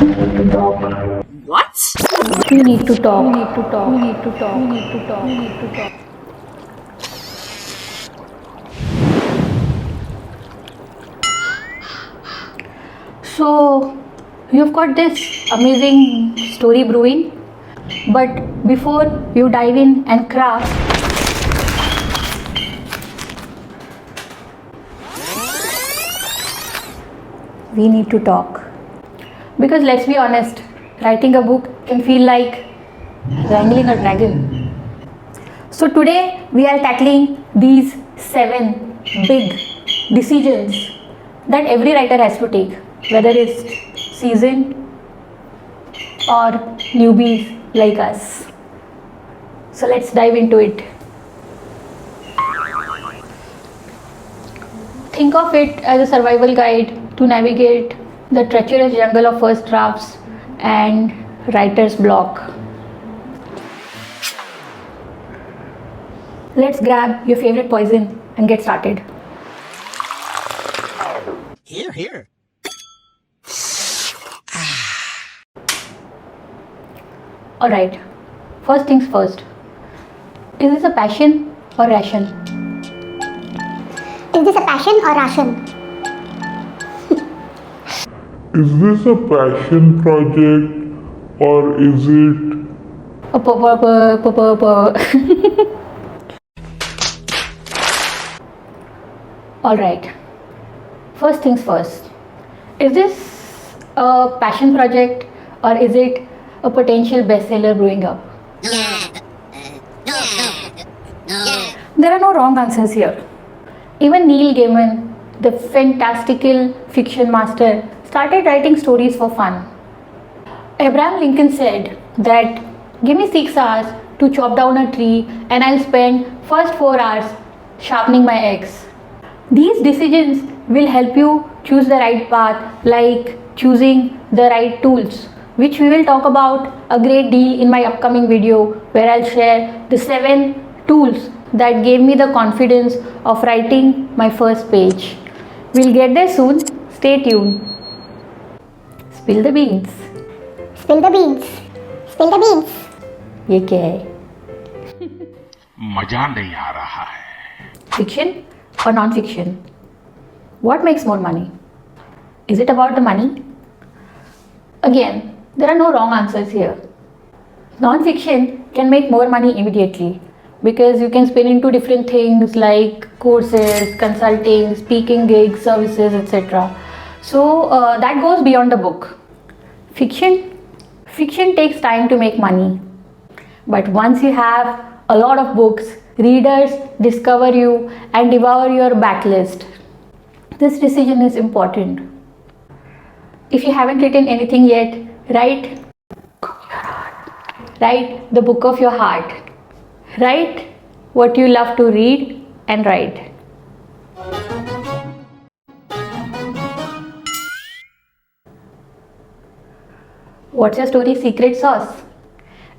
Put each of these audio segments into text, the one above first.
What? We need to talk. We need to talk. We need to talk. We need to talk. We need to talk. So, you've got this amazing story brewing, but before you dive in and craft, we need to talk. Because let's be honest, writing a book can feel like wrangling a dragon. So today we are tackling these 7 big decisions that every writer has to take, whether it's seasoned or newbies like us. So let's dive into it. Think of it as a survival guide to navigate the treacherous jungle of first drafts and writer's block. Let's grab your favorite poison and get started. Here. Alright, first things first. Is this a passion or ration? Is this a passion or ration? Is this a passion project or is it Alright, first things first. Is this a passion project or is it a potential bestseller brewing up? There are no wrong answers here. Even Neil Gaiman, the fantastical fiction master, started writing stories for fun. Abraham Lincoln said that give me 6 hours to chop down a tree and I'll spend first 4 hours sharpening my axe. These decisions will help you choose the right path, like choosing the right tools, which we will talk about a great deal in my upcoming video where I'll share the 7 tools that gave me the confidence of writing my first page. We'll get there soon. Stay tuned. Spill the beans. Spill the beans. Spill the beans. ये क्या है? मजा नहीं आ रहा है? Fiction or non-fiction? What makes more money? Is it about the money? Again, there are no wrong answers here. Non-fiction can make more money immediately because you can spin into different things like courses, consulting, speaking gigs, services, etc. So that goes beyond the book. Fiction takes time to make money. But once you have a lot of books, readers discover you and devour your backlist. This decision is important. If you haven't written anything yet, write the book of your heart. Write what you love to read and write. What's your story's secret sauce?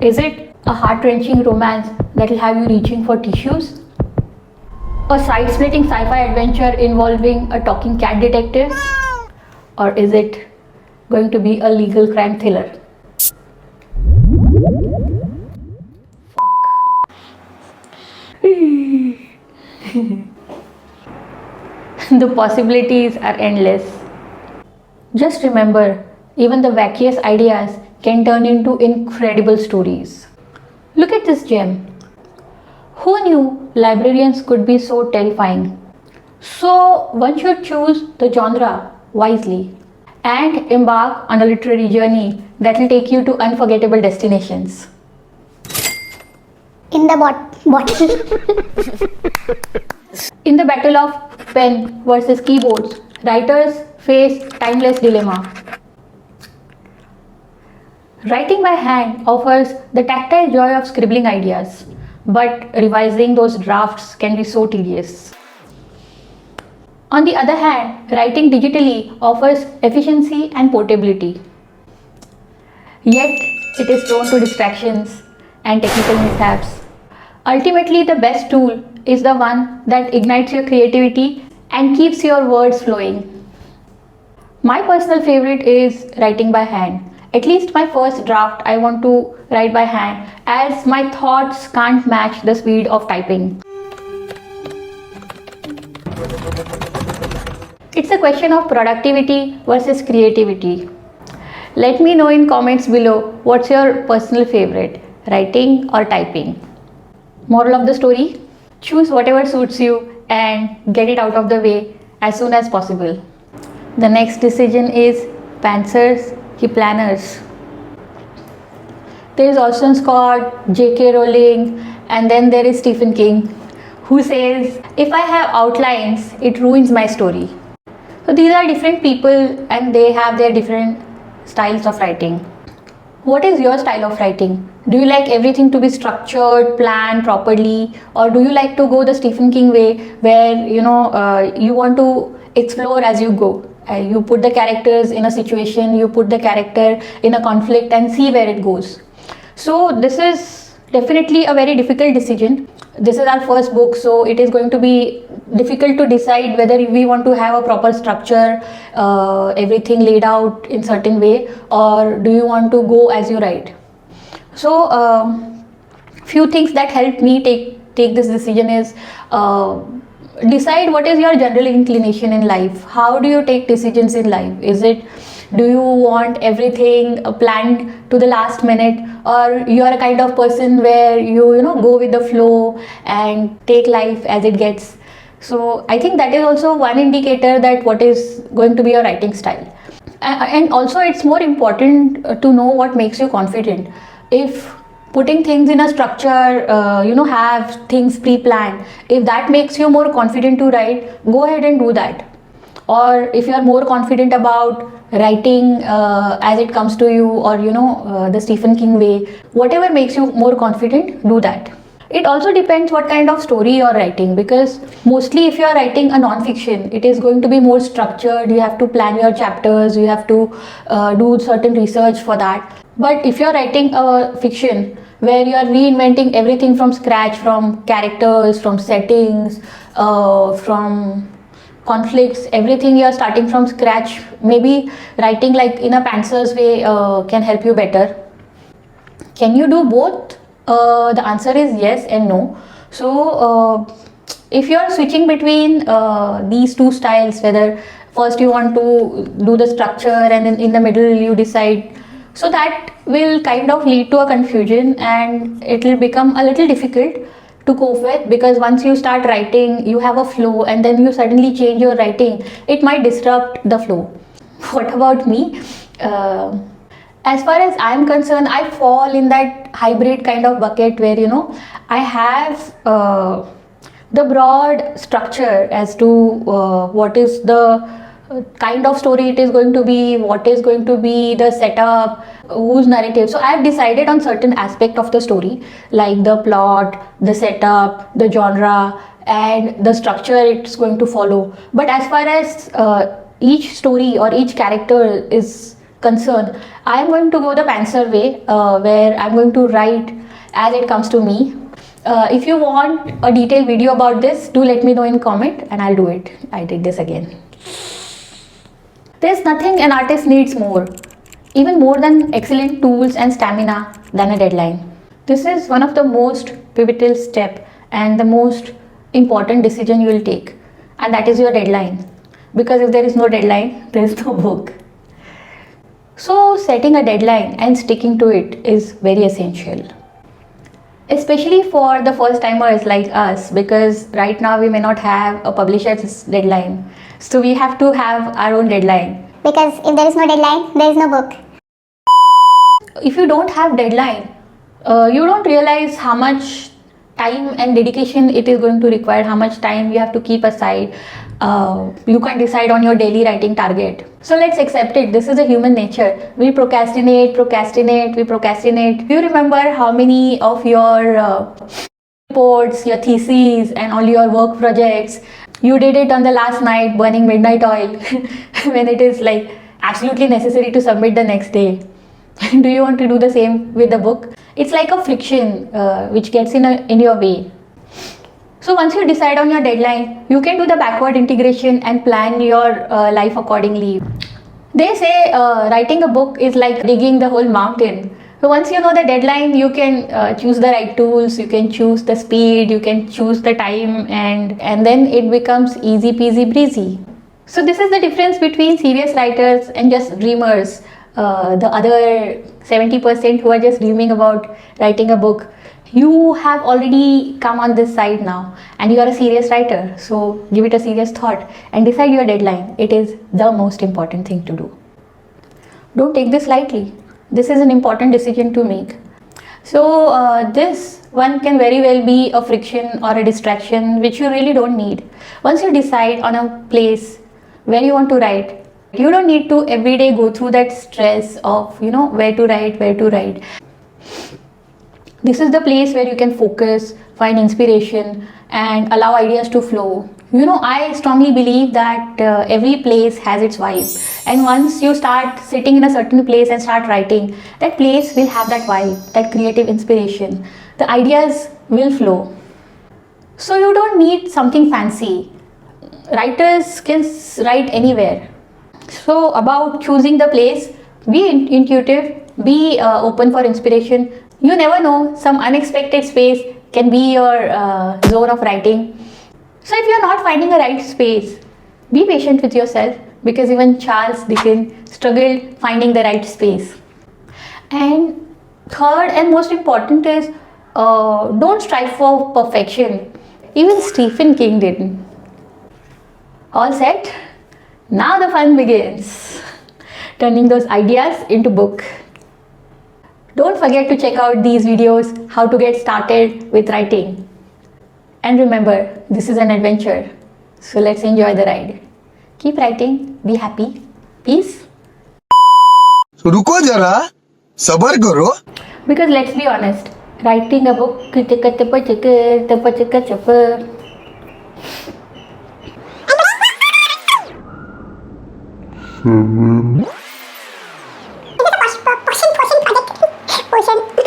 Is it a heart-wrenching romance that will have you reaching for tissues? A side-splitting sci-fi adventure involving a talking cat detective? Or is it going to be a legal crime thriller? The possibilities are endless. Just remember, even the wackiest ideas can turn into incredible stories. Look at this gem. Who knew librarians could be so terrifying? So one should choose the genre wisely and embark on a literary journey that will take you to unforgettable destinations. In the bottle. In the battle of pen versus keyboards, writers face timeless dilemma. Writing by hand offers the tactile joy of scribbling ideas, but revising those drafts can be so tedious. On the other hand, writing digitally offers efficiency and portability. Yet, it is prone to distractions and technical mishaps. Ultimately, the best tool is the one that ignites your creativity and keeps your words flowing. My personal favorite is writing by hand, At least my first draft I want to write by hand, as my thoughts can't match the speed of typing. It's a question of productivity versus creativity. Let me know in comments below what's your personal favorite, writing or typing. Moral of the story? Choose whatever suits you and get it out of the way as soon as possible. The next decision is pantsers ki planners. There is Orson Scott, J.K. Rowling, and then there is Stephen King, who says, if I have outlines, it ruins my story. So these are different people and they have their different styles of writing. What is your style of writing? Do you like everything to be structured, planned properly, or do you like to go the Stephen King way, where you want to explore as you go? You put the characters in a situation, you put the character in a conflict and see where it goes. So this is definitely a very difficult decision. This is our first book, so it is going to be difficult to decide whether we want to have a proper structure, everything laid out in certain way, or do you want to go as you write. So few things that helped me take this decision is decide what is your general inclination in life. How do you take decisions in life? Do you want everything planned to the last minute, or you are a kind of person where you go with the flow and take life as it gets? So I think that is also one indicator that what is going to be your writing style. And also it's more important to know what makes you confident. If putting things in a structure, have things pre-planned, if that makes you more confident to write, go ahead and do that. Or if you are more confident about writing as it comes to you, or the Stephen King way, whatever makes you more confident, do that. It also depends what kind of story you are writing, because mostly if you are writing a non-fiction, it is going to be more structured. You have to plan your chapters, you have to do certain research for that. But if you are writing a fiction where you are reinventing everything from scratch, from characters, from settings, from conflicts, everything you are starting from scratch, maybe writing like in a pantser's way can help you better. Can you do both? The answer is yes and no. So if you are switching between these two styles, whether first you want to do the structure and then in the middle you decide, so that will kind of lead to a confusion and it will become a little difficult to cope with, because once you start writing, you have a flow and then you suddenly change your writing, it might disrupt the flow. What about me? As far as I'm concerned, I fall in that hybrid kind of bucket where I have the broad structure as to what is the kind of story it is going to be, what is going to be the setup, whose narrative. So I have decided on certain aspect of the story, like the plot, the setup, the genre, and the structure it's going to follow. But as far as each story or each character is concerned, I am going to go the pantser way, where I'm going to write as it comes to me. If you want a detailed video about this, do let me know in comment and I'll do it. I did this again. There's nothing an artist needs more, even more than excellent tools and stamina, than a deadline. This is one of the most pivotal step and the most important decision you will take, and that is your deadline. Because if there is no deadline, there is no book. So setting a deadline and sticking to it is very essential, especially for the first timers like us, because right now we may not have a publisher's deadline. So we have to have our own deadline. Because if there is no deadline, there is no book. If you don't have deadline, you don't realize how much time and dedication it is going to require, how much time you have to keep aside. You can't decide on your daily writing target. So let's accept it. This is a human nature. We procrastinate. Do you remember how many of your reports, your theses and all your work projects, you did it on the last night, burning midnight oil when it is like absolutely necessary to submit the next day? Do you want to do the same with the book? It's like a friction which gets in your way. So once you decide on your deadline, you can do the backward integration and plan your life accordingly. They say writing a book is like digging the whole mountain. So once you know the deadline, you can choose the right tools, you can choose the speed, you can choose the time, and then it becomes easy peasy breezy. So this is the difference between serious writers and just dreamers. The other 70% who are just dreaming about writing a book. You have already come on this side now and you are a serious writer. So give it a serious thought and decide your deadline. It is the most important thing to do. Don't take this lightly. This is an important decision to make. So this one can very well be a friction or a distraction which you really don't need. Once you decide on a place where you want to write, you don't need to every day go through that stress of where to write. This is the place where you can focus, find inspiration and allow ideas to flow. I strongly believe that every place has its vibe, and once you start sitting in a certain place and start writing, that place will have that vibe, that creative inspiration. The ideas will flow. So you don't need something fancy. Writers can write anywhere. So about choosing the place, be intuitive, be open for inspiration. You never know, some unexpected space can be your zone of writing. So if you're not finding a right space, be patient with yourself, because even Charles Dickens struggled finding the right space. And third and most important is don't strive for perfection. Even Stephen King didn't. All set? Now the fun begins. Turning those ideas into book. Don't forget to check out these videos, how to get started with writing. And remember, this is an adventure. So let's enjoy the ride. Keep writing, be happy. Peace. So रुको जरा, सबर करो. Because let's be honest, writing a book Portion project. Portion.